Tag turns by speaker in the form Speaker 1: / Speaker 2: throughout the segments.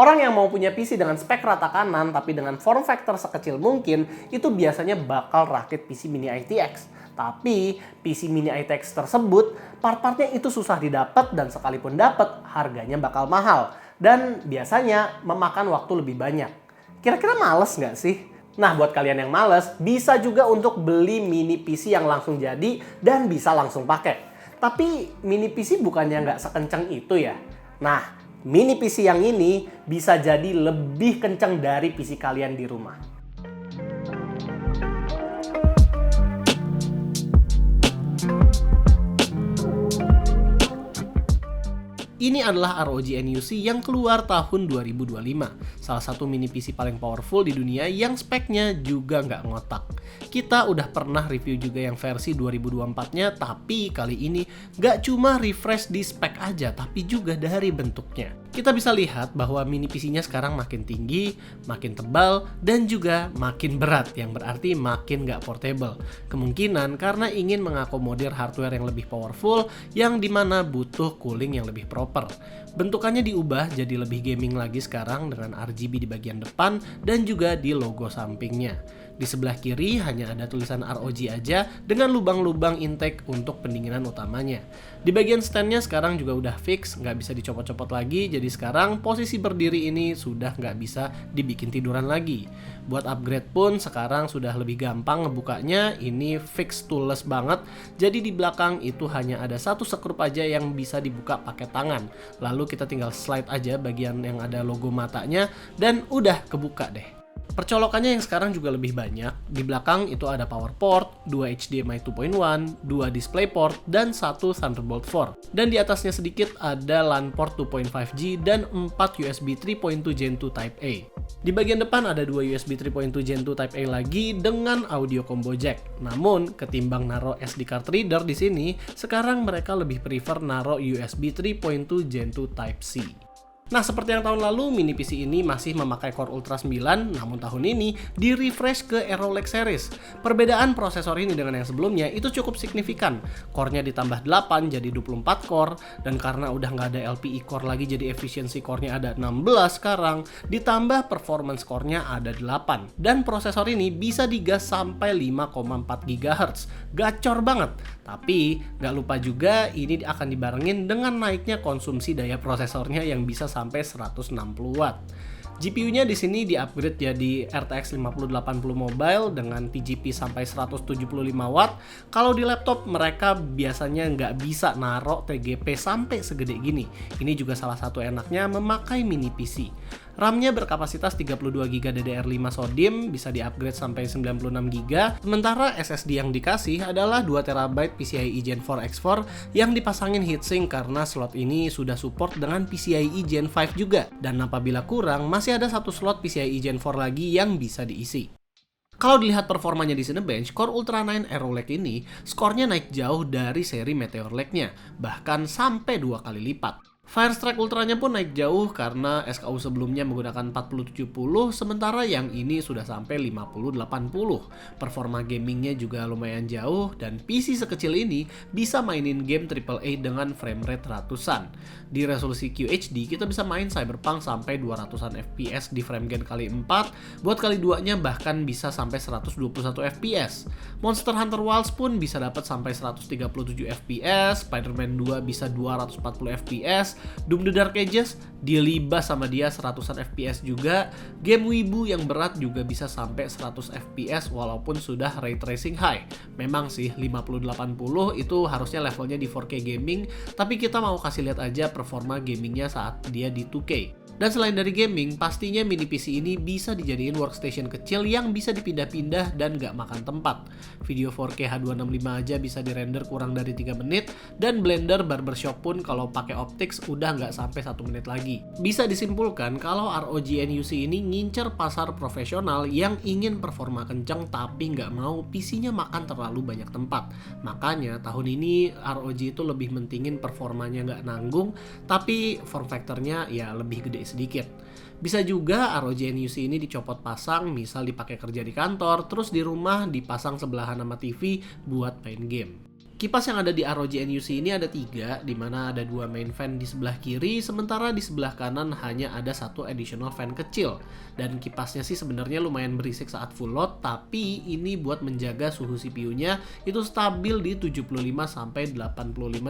Speaker 1: Orang yang mau punya PC dengan spek rata kanan tapi dengan form factor sekecil mungkin itu biasanya bakal rakit PC Mini ITX. Tapi PC Mini ITX tersebut part-partnya itu susah didapat dan sekalipun dapat harganya bakal mahal dan biasanya memakan waktu lebih banyak. Kira-kira males nggak sih? Nah, buat kalian yang males, bisa juga untuk beli mini PC yang langsung jadi dan bisa langsung pakai. Tapi mini PC bukannya nggak sekencang itu ya? Nah, mini PC yang ini bisa jadi lebih kencang dari PC kalian di rumah. Ini adalah ROG NUC yang keluar tahun 2025. Salah satu mini PC paling powerful di dunia yang speknya juga nggak ngotak. Kita udah pernah review juga yang versi 2024-nya, tapi kali ini nggak cuma refresh di spek aja, tapi juga dari bentuknya. Kita bisa lihat bahwa mini PC-nya sekarang makin tinggi, makin tebal, dan juga makin berat, yang berarti makin nggak portable. Kemungkinan karena ingin mengakomodir hardware yang lebih powerful, yang dimana butuh cooling yang lebih proper. Bentukannya diubah jadi lebih gaming lagi sekarang dengan RGB di bagian depan dan juga di logo sampingnya. Di sebelah kiri hanya ada tulisan ROG aja dengan lubang-lubang intake untuk pendinginan utamanya. Di bagian standnya sekarang juga udah fix, nggak bisa dicopot-copot lagi, jadi sekarang posisi berdiri ini sudah nggak bisa dibikin tiduran lagi. Buat upgrade pun sekarang sudah lebih gampang ngebukanya, ini fix toolless banget, jadi di belakang itu hanya ada satu sekrup aja yang bisa dibuka pakai tangan. Lalu kita tinggal slide aja bagian yang ada logo matanya dan udah kebuka deh. Percolokannya yang sekarang juga lebih banyak. Di belakang itu ada power port, 2 HDMI 2.1, 2 DisplayPort, dan 1 Thunderbolt 4. Dan di atasnya sedikit ada LAN port 2.5G dan 4 USB 3.2 Gen 2 Type A. Di bagian depan ada 2 USB 3.2 Gen 2 Type A lagi dengan audio combo jack. Namun, ketimbang naro SD card reader di sini, sekarang mereka lebih prefer naro USB 3.2 Gen 2 Type C. Nah, seperti yang tahun lalu, mini PC ini masih memakai Core Ultra 9, namun tahun ini di-refresh ke Arrow Lake series. Perbedaan prosesor ini dengan yang sebelumnya itu cukup signifikan. Core-nya ditambah 8 jadi 24 core, dan karena udah nggak ada LPE core lagi jadi efisiensi core-nya ada 16 sekarang, ditambah performance core-nya ada 8. Dan prosesor ini bisa digas sampai 5,4 GHz. Gacor banget. Tapi, nggak lupa juga ini akan dibarengin dengan naiknya konsumsi daya prosesornya yang bisa sampai 160 watt. GPU-nya di sini di-upgrade jadi RTX 5080 Mobile dengan PGP sampai 175 watt. Kalau di laptop mereka biasanya nggak bisa naruh TGP sampai segede gini. Ini juga salah satu enaknya memakai mini PC. RAM-nya berkapasitas 32GB DDR5 SODIMM, bisa di-upgrade sampai 96GB, sementara SSD yang dikasih adalah 2TB PCIe Gen 4 X4 yang dipasangin heatsink karena slot ini sudah support dengan PCIe Gen 5 juga, dan apabila kurang, masih ada satu slot PCIe Gen 4 lagi yang bisa diisi. Kalau dilihat performanya di Cinebench, Core Ultra 9 Arrow Lake ini skornya naik jauh dari seri Meteor Lake-nya, bahkan sampai 2 kali lipat. Firestrike Ultranya pun naik jauh karena SKU sebelumnya menggunakan 4070, sementara yang ini sudah sampai 5080. Performa gamingnya juga lumayan jauh, dan PC sekecil ini bisa mainin game AAA dengan frame rate ratusan. Di resolusi QHD kita bisa main Cyberpunk sampai 200an FPS di frame gen kali 4, buat kali 2-nya bahkan bisa sampai 121 FPS. Monster Hunter Wilds pun bisa dapat sampai 137 FPS, Spider-Man 2 bisa 240 FPS, Doom The Dark Ages dilibas sama dia 100an FPS juga. Game Wibu yang berat juga bisa sampai 100 FPS walaupun sudah ray tracing high. Memang sih 5080 itu harusnya levelnya di 4K gaming, tapi kita mau kasih lihat aja performa gamingnya saat dia di 2K. Dan selain dari gaming, pastinya mini PC ini bisa dijadiin workstation kecil yang bisa dipindah-pindah dan gak makan tempat. Video 4K H265 aja bisa dirender kurang dari 3 menit, dan Blender Barbershop pun kalau pakai optics udah gak sampai 1 menit lagi. Bisa disimpulkan kalau ROG NUC ini ngincer pasar profesional yang ingin performa kencang tapi gak mau PC-nya makan terlalu banyak tempat. Makanya tahun ini ROG itu lebih mentingin performanya gak nanggung, tapi form factor-nya ya lebih gede sedikit. Bisa juga ROG NUC ini dicopot pasang, misal dipakai kerja di kantor, terus di rumah dipasang sebelahan sama TV buat main game. Kipas yang ada di ROG NUC ini ada 3, di mana ada 2 main fan di sebelah kiri, sementara di sebelah kanan hanya ada 1 additional fan kecil. Dan kipasnya sih sebenarnya lumayan berisik saat full load, tapi ini buat menjaga suhu CPU-nya itu stabil di 75-85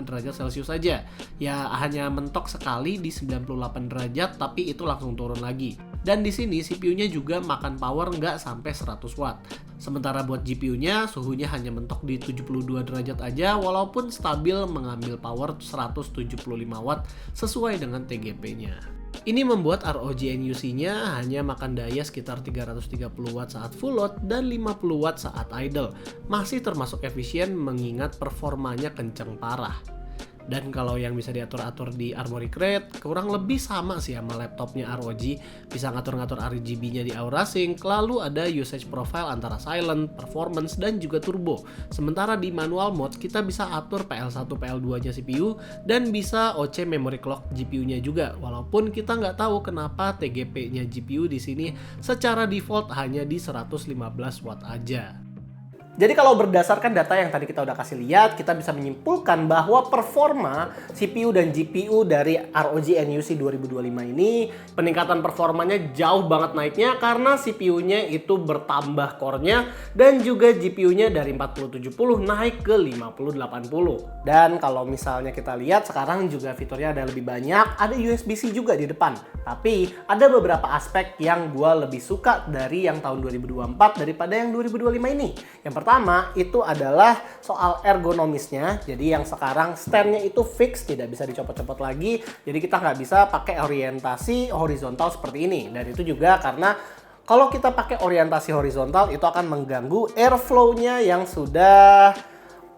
Speaker 1: derajat Celcius saja. Ya hanya mentok sekali di 98 derajat, tapi itu langsung turun lagi. Dan di sini CPU-nya juga makan power nggak sampai 100 watt. Sementara buat GPU-nya suhunya hanya mentok di 72 derajat aja, walaupun stabil mengambil power 175 watt sesuai dengan TGP-nya. Ini membuat ROG NUC-nya hanya makan daya sekitar 330 watt saat full load dan 50 watt saat idle. Masih termasuk efisien mengingat performanya kenceng parah. Dan kalau yang bisa diatur-atur di Armoury Crate kurang lebih sama sih sama laptopnya ROG. Bisa ngatur-ngatur RGB-nya di Aura Sync, lalu ada usage profile antara silent, performance, dan juga turbo. Sementara di manual mode kita bisa atur PL1, PL2-nya CPU dan bisa OC memory clock GPU-nya juga. Walaupun kita nggak tahu kenapa TGP-nya GPU di sini secara default hanya di 115 watt aja. Jadi kalau berdasarkan data yang tadi kita udah kasih lihat, kita bisa menyimpulkan bahwa performa CPU dan GPU dari ROG NUC 2025 ini peningkatan performanya jauh banget naiknya karena CPU-nya itu bertambah core-nya dan juga GPU-nya dari 4070 naik ke 5080. Dan kalau misalnya kita lihat sekarang juga fiturnya ada lebih banyak, ada USB-C juga di depan. Tapi ada beberapa aspek yang gue lebih suka dari yang tahun 2024 daripada yang 2025 ini. Yang pertama itu adalah soal ergonomisnya. Jadi yang sekarang stand-nya itu fix, tidak bisa dicopot-copot lagi. Jadi kita nggak bisa pakai orientasi horizontal seperti ini. Dan itu juga karena kalau kita pakai orientasi horizontal itu akan mengganggu airflow-nya yang sudah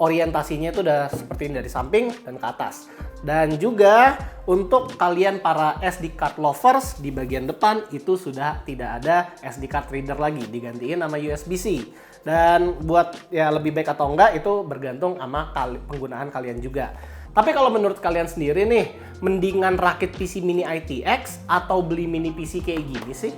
Speaker 1: orientasinya itu udah seperti ini dari samping dan ke atas. Dan juga untuk kalian para SD card lovers di bagian depan itu sudah tidak ada SD card reader lagi, digantiin sama USB-C. Dan buat ya lebih baik atau enggak itu bergantung sama penggunaan kalian juga. Tapi kalau menurut kalian sendiri nih, mendingan rakit PC Mini ITX atau beli mini PC kayak gini sih?